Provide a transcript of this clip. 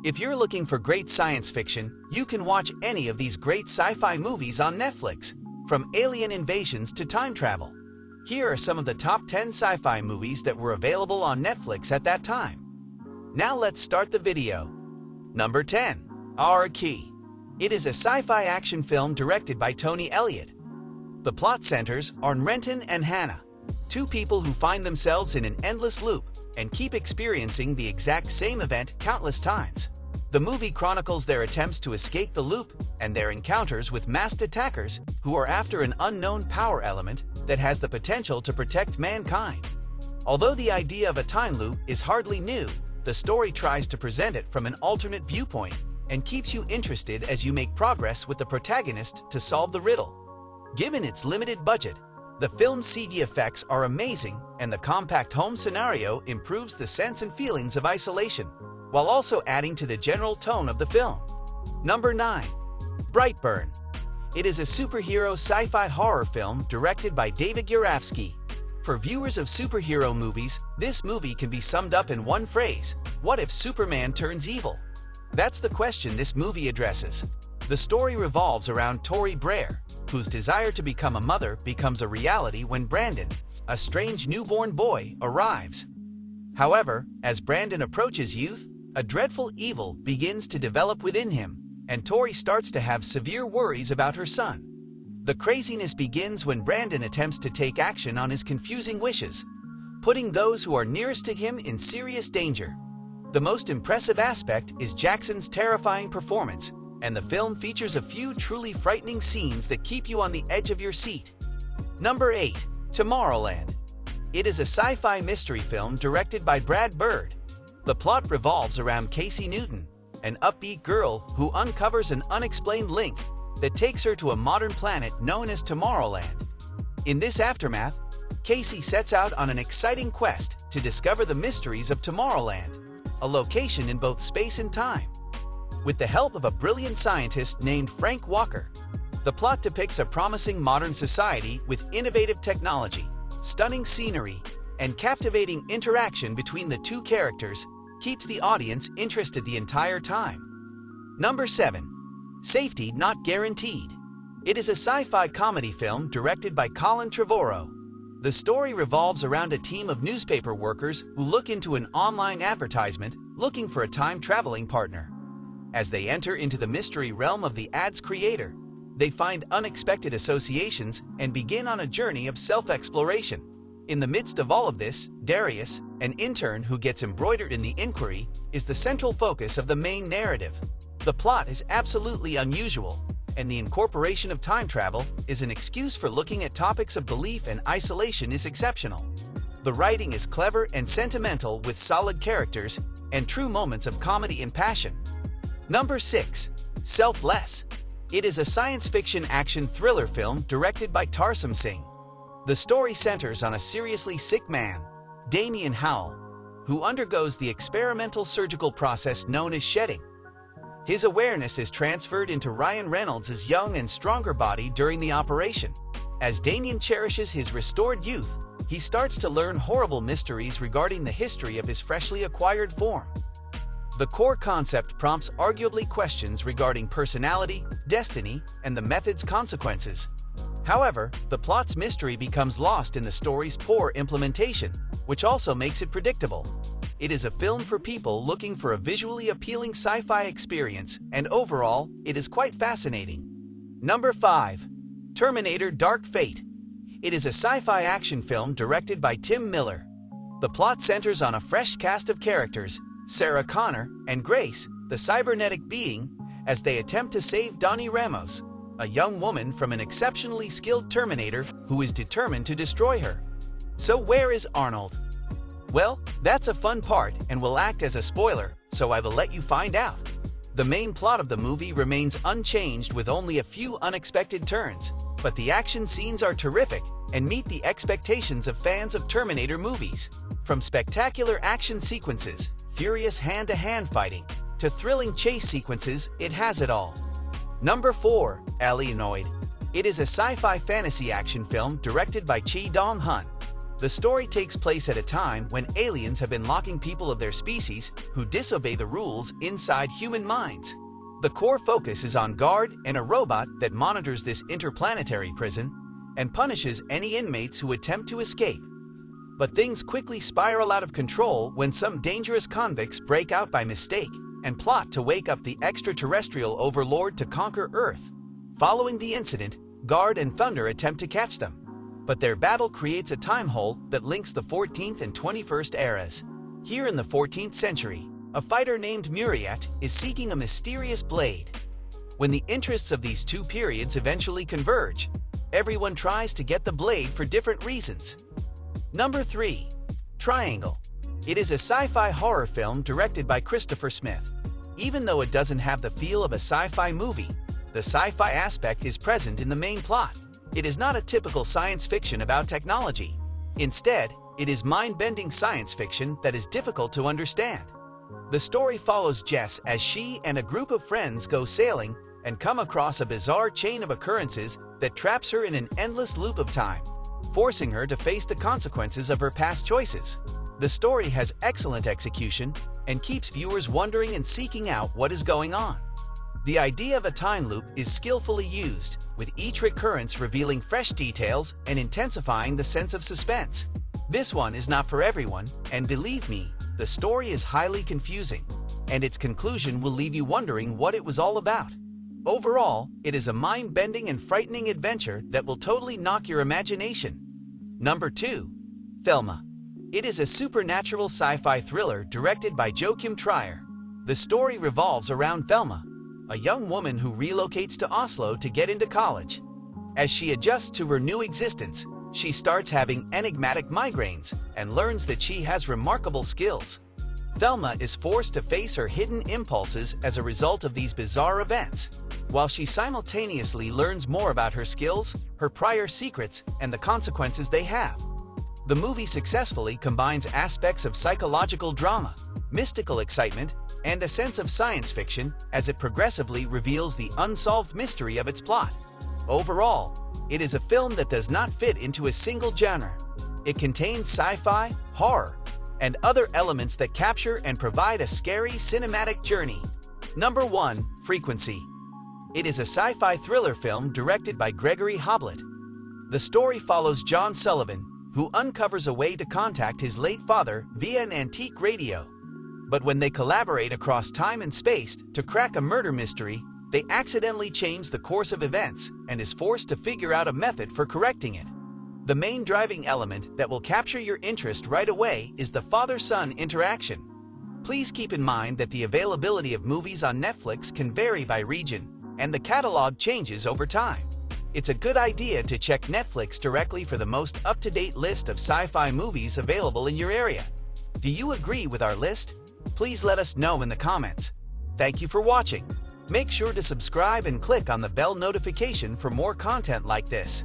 If you're looking for great science fiction, you can watch any of these great sci-fi movies on Netflix, from alien invasions to time travel. Here are some of the top 10 sci-fi movies that were available on Netflix at that time. Now let's start the video. Number 10. Our Key. It is a sci-fi action film directed by Tony Elliott. The plot centers on Renton and Hannah, two people who find themselves in an endless loop and keep experiencing the exact same event countless times. The movie chronicles their attempts to escape the loop and their encounters with masked attackers who are after an unknown power element that has the potential to protect mankind. Although the idea of a time loop is hardly new, the story tries to present it from an alternate viewpoint and keeps you interested as you make progress with the protagonist to solve the riddle. Given its limited budget, the film's CG effects are amazing, and the compact home scenario improves the sense and feelings of isolation, while also adding to the general tone of the film. Number 9. Breitburn. It is a superhero sci-fi horror film directed by David Yarovsky. For viewers of superhero movies, this movie can be summed up in one phrase: what if Superman turns evil? That's the question this movie addresses. The story revolves around Tori Brer, whose desire to become a mother becomes a reality when Brandon, a strange newborn boy, arrives. However, as Brandon approaches youth, a dreadful evil begins to develop within him, and Tori starts to have severe worries about her son. The craziness begins when Brandon attempts to take action on his confusing wishes, putting those who are nearest to him in serious danger. The most impressive aspect is Jackson's terrifying performance, and the film features a few truly frightening scenes that keep you on the edge of your seat. Number 8. Tomorrowland. It is a sci-fi mystery film directed by Brad Bird. The plot revolves around Casey Newton, an upbeat girl who uncovers an unexplained link that takes her to a modern planet known as Tomorrowland. In this aftermath, Casey sets out on an exciting quest to discover the mysteries of Tomorrowland, a location in both space and time. With the help of a brilliant scientist named Frank Walker, the plot depicts a promising modern society with innovative technology, stunning scenery, and captivating interaction between the two characters keeps the audience interested the entire time. Number 7. Safety Not Guaranteed. It is a sci-fi comedy film directed by Colin Trevorrow. The story revolves around a team of newspaper workers who look into an online advertisement looking for a time-traveling partner. As they enter into the mystery realm of the ad's creator, they find unexpected associations and begin on a journey of self-exploration. In the midst of all of this, Darius, an intern who gets embroidered in the inquiry, is the central focus of the main narrative. The plot is absolutely unusual, and the incorporation of time travel is an excuse for looking at topics of belief and isolation is exceptional. The writing is clever and sentimental with solid characters and true moments of comedy and passion. Number 6. Selfless. It is a science fiction action thriller film directed by Tarsum Singh. The story centers on a seriously sick man, Damien Howell, who undergoes the experimental surgical process known as shedding. His awareness is transferred into Ryan Reynolds' young and stronger body during the operation. As Damien cherishes his restored youth, he starts to learn horrible mysteries regarding the history of his freshly acquired form. The core concept prompts arguably questions regarding personality, destiny, and the method's consequences. However, the plot's mystery becomes lost in the story's poor implementation, which also makes it predictable. It is a film for people looking for a visually appealing sci-fi experience, and overall, it is quite fascinating. Number 5. Terminator Dark Fate. It is a sci-fi action film directed by Tim Miller. The plot centers on a fresh cast of characters, Sarah Connor and Grace, the cybernetic being, as they attempt to save Donnie Ramos, a young woman from an exceptionally skilled Terminator who is determined to destroy her. So where is Arnold? Well, that's a fun part and will act as a spoiler, so I will let you find out. The main plot of the movie remains unchanged with only a few unexpected turns, but the action scenes are terrific and meet the expectations of fans of Terminator movies. From spectacular action sequences, furious hand-to-hand fighting, to thrilling chase sequences, it has it all. Number 4. Alienoid. It is a sci-fi fantasy action film directed by Chi Dong-hun. The story takes place at a time when aliens have been locking people of their species who disobey the rules inside human minds. The core focus is on Guard and a robot that monitors this interplanetary prison and punishes any inmates who attempt to escape. But things quickly spiral out of control when some dangerous convicts break out by mistake and plot to wake up the extraterrestrial overlord to conquer Earth. Following the incident, Guard and Thunder attempt to catch them, but their battle creates a time hole that links the 14th and 21st eras. Here in the 14th century, a fighter named Muriat is seeking a mysterious blade. When the interests of these two periods eventually converge, everyone tries to get the blade for different reasons. Number 3. Triangle. It is a sci-fi horror film directed by Christopher Smith. Even though it doesn't have the feel of a sci-fi movie, the sci-fi aspect is present in the main plot. It is not a typical science fiction about technology. Instead, it is mind-bending science fiction that is difficult to understand. The story follows Jess as she and a group of friends go sailing and come across a bizarre chain of occurrences that traps her in an endless loop of time, forcing her to face the consequences of her past choices. The story has excellent execution and keeps viewers wondering and seeking out what is going on. The idea of a time loop is skillfully used, with each recurrence revealing fresh details and intensifying the sense of suspense. This one is not for everyone, and believe me, the story is highly confusing, and its conclusion will leave you wondering what it was all about. Overall, it is a mind-bending and frightening adventure that will totally knock your imagination. Number 2. Thelma. It is a supernatural sci-fi thriller directed by Joachim Trier. The story revolves around Thelma, a young woman who relocates to Oslo to get into college. As she adjusts to her new existence, she starts having enigmatic migraines and learns that she has remarkable skills. Thelma is forced to face her hidden impulses as a result of these bizarre events, while she simultaneously learns more about her skills, her prior secrets, and the consequences they have. The movie successfully combines aspects of psychological drama, mystical excitement, and a sense of science fiction as it progressively reveals the unsolved mystery of its plot. Overall, it is a film that does not fit into a single genre. It contains sci-fi, horror, and other elements that capture and provide a scary cinematic journey. Number 1. Frequency. It is a sci-fi thriller film directed by Gregory Hoblit. The story follows John Sullivan, who uncovers a way to contact his late father via an antique radio. But when they collaborate across time and space to crack a murder mystery, they accidentally change the course of events and is forced to figure out a method for correcting it. The main driving element that will capture your interest right away is the father-son interaction. Please keep in mind that the availability of movies on Netflix can vary by region, and the catalog changes over time. It's a good idea to check Netflix directly for the most up-to-date list of sci-fi movies available in your area. Do you agree with our list? Please let us know in the comments. Thank you for watching. Make sure to subscribe and click on the bell notification for more content like this.